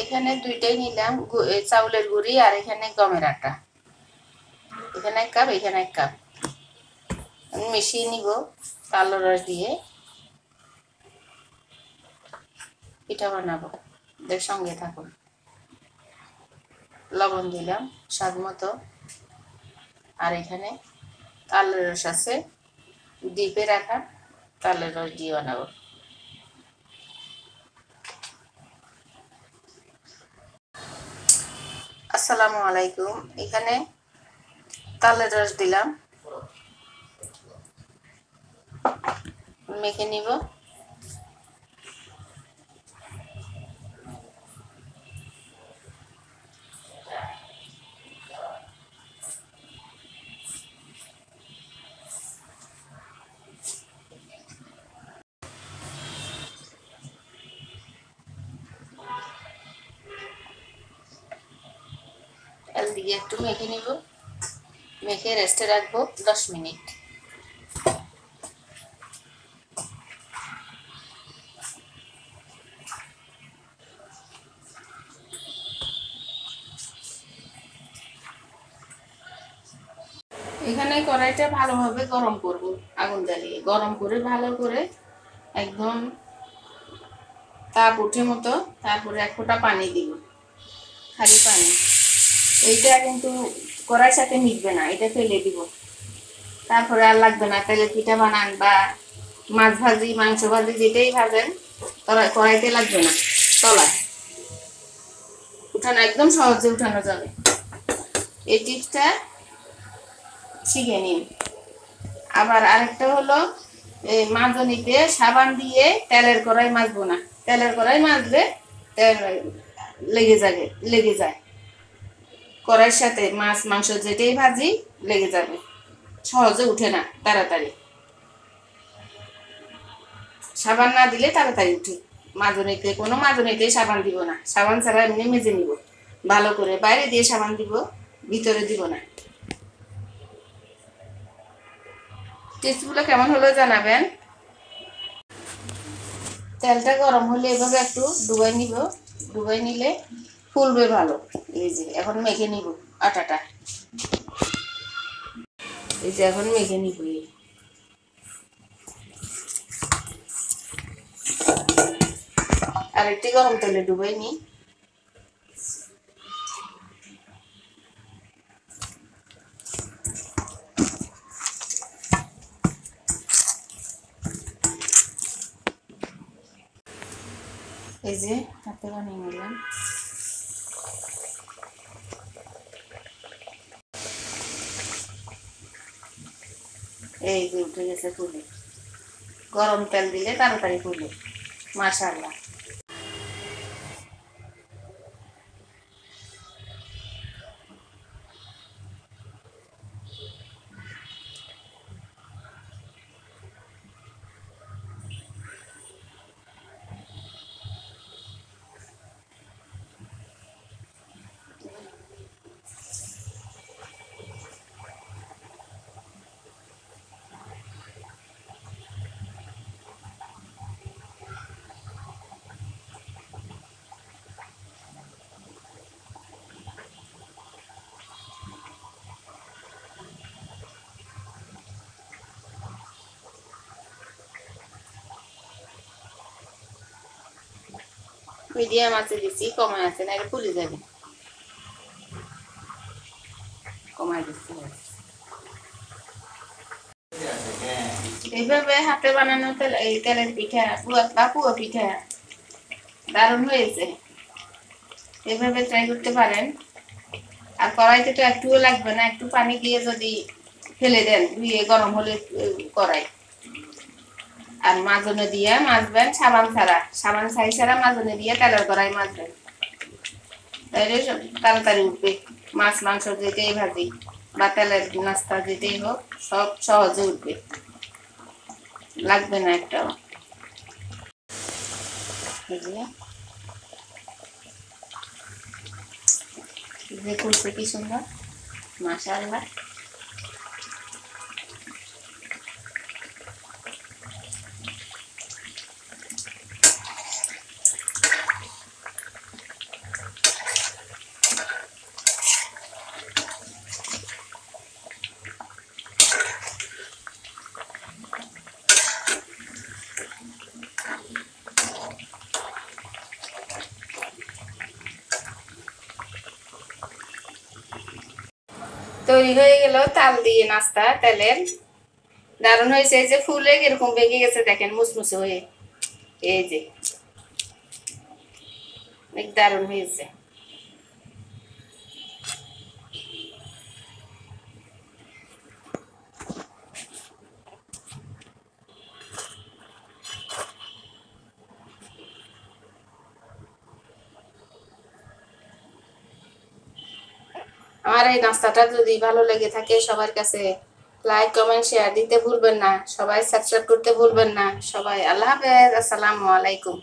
এখানে দুইটাই নিলাম, চাউলের গুঁড়ি আর এখানে গমের আটা। এখানে 1 কাপ, এখানে 1 কাপ। আমি মিশিয়ে নিব তালের রস দিয়ে, পিঠা বানাবো। এর সঙ্গে থাকুন। লবণ দিলাম স্বাদ মতো। আর এখানে তালের রস আছে, ডিপে রাখা তালের রস দিয়ে বানাবো। আসসালামু আলাইকুম। এখানে তালের রস দিলাম, মেখে নিব। তেল দিয়ে একটু মেখে নিব, মেখে রেস্টে রাখবো 10 মিনিট। এখানে কড়াইটা ভালোভাবে গরম করব, আগুন জ্বালিয়ে গরম করে ভালো করে একদম তাপ উঠে মতো, তারপরে 1 ফোঁটা পানি দিব, খালি পানি। এইটা কিন্তু কড়াইর সাথে মিশবে না, এটা ফেলে দিব। তারপরে আর লাগবে না। তেলের পিঠা বানান বা মাছ ভাজি, মাংস ভাজি, যেটাই ভাজেন কড়াইতে লাগবে না, তলায় উঠানো একদম সহজে উঠানো যাবে। এই টিপসটা শিখে নিন। আবার আরেকটা হলো, মাজনিতে সাবান দিয়ে তেলের কড়াই মাজবো না। তেলের কড়াই মাজলে তেল লেগে যায় কড়াইয়ের সাথে। মাছ মাংস যেটাই ভাজি লেগে যাবে, সহজে উঠে না তাড়াতাড়ি। সাবান না দিলে তাড়াতাড়ি উঠে। মাজনিতে কোনো মাজনিতে সাবান দিব না, সাবান ছাড়া এমনি মেজে নিব ভালো করে। বাইরে দিয়ে সাবান দিব, ভিতরে দিব না। টেস্টগুলো কেমন হলো জানাবেন। তেলটা গরম হলে এভাবে একটু ডুবাই নিব, ডুবাই নিলে ফুলবে ভালো। এই যে এখন মেখে নিব আটাটা, এই যে এখন মেখে নিব। আরেকটি গরম তেলে ডুবাই নি। এই যে হাতে বানিয়ে নিলাম। এই যে উঠে গেছে ফুলে। গরম তেল দিলে তাড়াতাড়ি ফুলে, মাশাআল্লাহ। মিডিয়াম আছে দিচ্ছি, কমায় আছে না, এটা ফুলে যাবে। কমায় দিচ্ছি। এইভাবে হাতে বানানো এই তেলের পিঠা পুয়া পিঠা দারুণ হয়েছে। এইভাবে ট্রাই করতে পারেন। আর কড়াইতে তো একটুও লাগবে না, একটু পানি দিয়ে যদি ফেলে দেন ধুয়ে গরম হলে কড়াই, আর মাজনে দিয়ে মাজবেন সাবান ছাড়া মাজনে দিয়ে তেলের কড়াই মাজবেন, তাইলে তাড়াতাড়ি উঠবে। মাছ মাংস যেটাই ভাজি বা তেলের নাস্তা যেটাই হোক সব সহজে উঠবে, লাগবে না একটাও। যে করছে কি সুন্দর, মাশাআল্লাহ। তৈরি হয়ে গেল তাল দিয়ে নাস্তা তেলের। দারুণ হয়েছে। এই যে ফুলে কিরকম বেগে গেছে দেখেন, মুসমুসে হয়ে। এই যে অনেক দারুণ হয়েছে। আমার এই নাস্তাটা যদি ভালো লেগে থাকে সবার কাছে লাইক কমেন্ট শেয়ার দিতে ভুলবেন না, সবাই সাবস্ক্রাইব করতে ভুলবেন না। সবাই আল্লাহ হাফেজ, আসসালামু আলাইকুম।